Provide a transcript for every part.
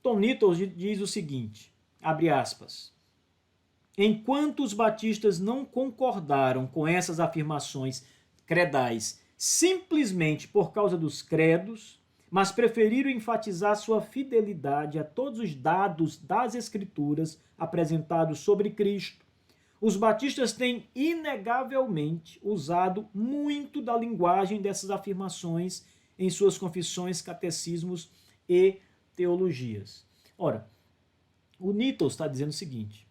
Tom Nichols diz o seguinte, abre aspas, enquanto os batistas não concordaram com essas afirmações credais simplesmente por causa dos credos, mas preferiram enfatizar sua fidelidade a todos os dados das Escrituras apresentados sobre Cristo, os batistas têm inegavelmente usado muito da linguagem dessas afirmações em suas confissões, catecismos e teologias. Ora, o Nichols está dizendo o seguinte,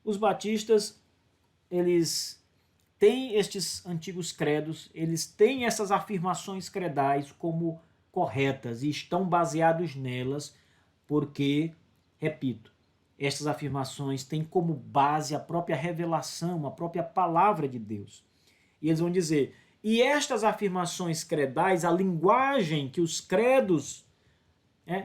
os batistas, eles têm estes antigos credos, eles têm essas afirmações credais como corretas e estão baseados nelas porque, repito, estas afirmações têm como base a própria revelação, a própria palavra de Deus. E eles vão dizer, e estas afirmações credais, a linguagem que os credos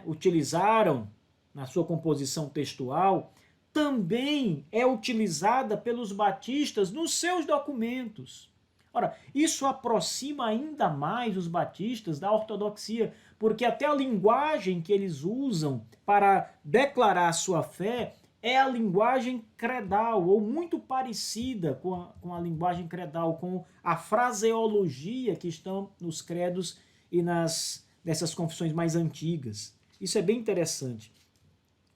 utilizaram na sua composição textual, também é utilizada pelos batistas nos seus documentos. Ora, isso aproxima ainda mais os batistas da ortodoxia, porque até a linguagem que eles usam para declarar sua fé é a linguagem credal, ou muito parecida com a linguagem credal, com a fraseologia que estão nos credos e nessas confissões mais antigas. Isso é bem interessante.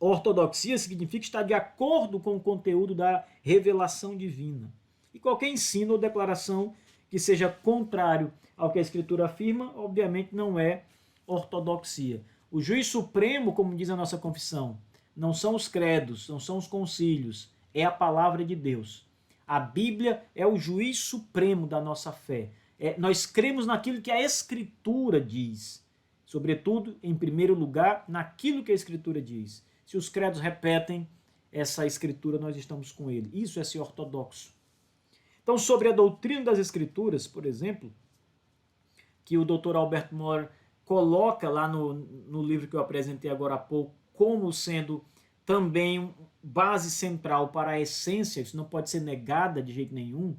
Ortodoxia significa estar de acordo com o conteúdo da revelação divina. E qualquer ensino ou declaração que seja contrário ao que a Escritura afirma, obviamente não é ortodoxia. O juiz supremo, como diz a nossa confissão, não são os credos, não são os concílios, é a palavra de Deus. A Bíblia é o juiz supremo da nossa fé. Nós cremos naquilo que a Escritura diz. Sobretudo, em primeiro lugar, naquilo que a Escritura diz. Se os credos repetem essa Escritura, nós estamos com ele. Isso é ser ortodoxo. Então, sobre a doutrina das Escrituras, por exemplo, que o Dr. Albert Mohr coloca lá no livro que eu apresentei agora há pouco, como sendo também base central para a essência, isso não pode ser negada de jeito nenhum,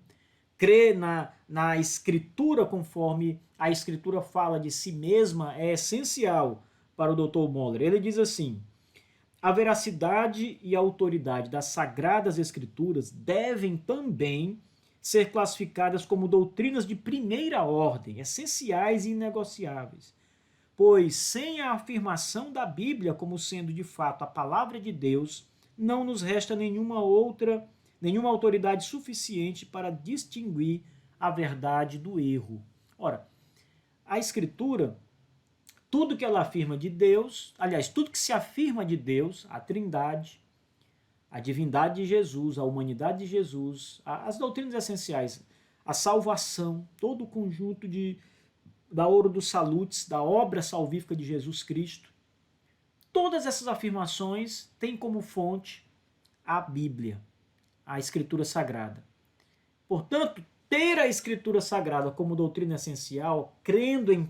crer na Escritura conforme a Escritura fala de si mesma é essencial para o Dr. Mohr. Ele diz assim, a veracidade e a autoridade das Sagradas Escrituras devem também ser classificadas como doutrinas de primeira ordem, essenciais e inegociáveis. Pois sem a afirmação da Bíblia como sendo de fato a palavra de Deus, não nos resta nenhuma autoridade suficiente para distinguir a verdade do erro. Ora, a Escritura, tudo que ela afirma de Deus, aliás, tudo que se afirma de Deus, a Trindade, a divindade de Jesus, a humanidade de Jesus, as doutrinas essenciais, a salvação, todo o conjunto da Ouro dos Salutes, da obra salvífica de Jesus Cristo, todas essas afirmações têm como fonte a Bíblia, a Escritura Sagrada. Portanto, ter a Escritura Sagrada como doutrina essencial, crendo em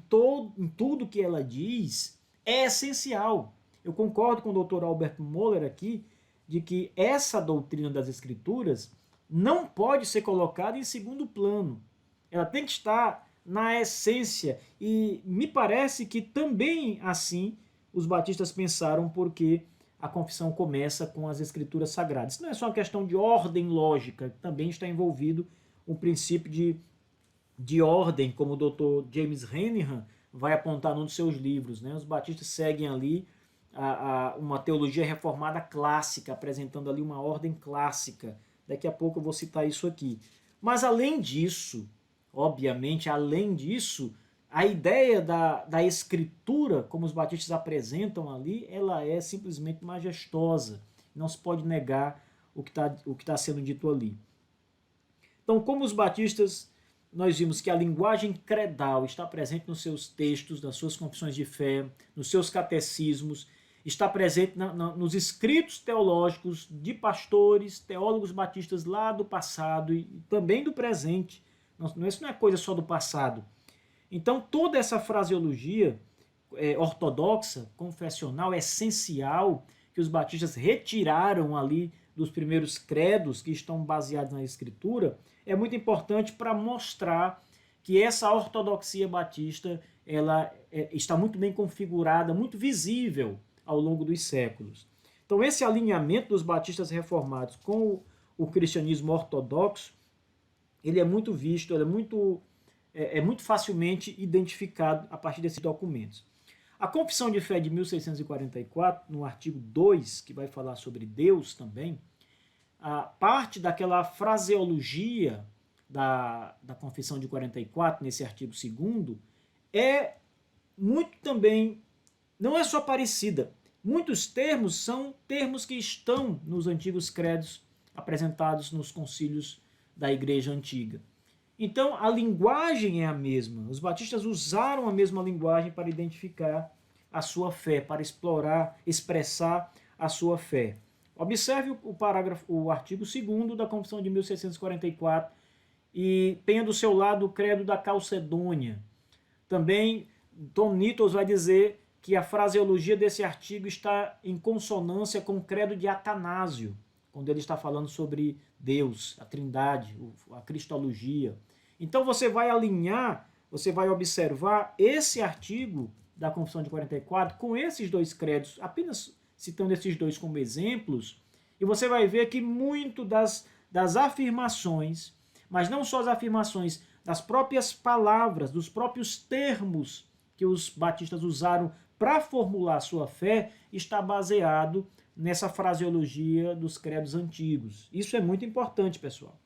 tudo que ela diz, é essencial. Eu concordo com o Dr. Albert Mohler aqui, de que essa doutrina das Escrituras não pode ser colocada em segundo plano. Ela tem que estar na essência. E me parece que também assim os batistas pensaram, porque a confissão começa com as Escrituras Sagradas. Isso não é só uma questão de ordem lógica, também está envolvido um princípio de ordem, como o Dr. James Renihan vai apontar num dos seus livros. Os batistas seguem ali uma teologia reformada clássica, apresentando ali uma ordem clássica. Daqui a pouco eu vou citar isso aqui. Mas além disso, obviamente, além disso, a ideia da Escritura, como os batistas apresentam ali, ela é simplesmente majestosa. Não se pode negar o que tá sendo dito ali. Então, como os batistas, nós vimos que a linguagem credal está presente nos seus textos, nas suas confissões de fé, nos seus catecismos, está presente nos escritos teológicos de pastores, teólogos batistas lá do passado e também do presente. Isso não é coisa só do passado. Então, toda essa fraseologia ortodoxa, confessional, essencial, que os batistas retiraram ali dos primeiros credos que estão baseados na Escritura, é muito importante para mostrar que essa ortodoxia batista ela está muito bem configurada, muito visível ao longo dos séculos. Então, esse alinhamento dos batistas reformados com o cristianismo ortodoxo, ele é muito visto, ele é muito facilmente identificado a partir desses documentos. A Confissão de Fé de 1644, no artigo 2, que vai falar sobre Deus também, a parte daquela fraseologia da Confissão de 44, nesse artigo 2º, é muito também, não é só parecida. Muitos termos são termos que estão nos antigos credos apresentados nos concílios da Igreja Antiga. Então, a linguagem é a mesma. Os batistas usaram a mesma linguagem para identificar a sua fé, para explorar, expressar a sua fé. Observe o artigo 2º da Confissão de 1644 e tenha do seu lado o credo da Calcedônia. Também, Tom Nichols vai dizer que a fraseologia desse artigo está em consonância com o credo de Atanásio, quando ele está falando sobre Deus, a Trindade, a Cristologia. Então você vai alinhar, você vai observar esse artigo da Confissão de 44 com esses dois credos, apenas citando esses dois como exemplos, e você vai ver que muito das afirmações, mas não só as afirmações, das próprias palavras, dos próprios termos que os batistas usaram para formular sua fé, está baseado nessa fraseologia dos credos antigos. Isso é muito importante, pessoal.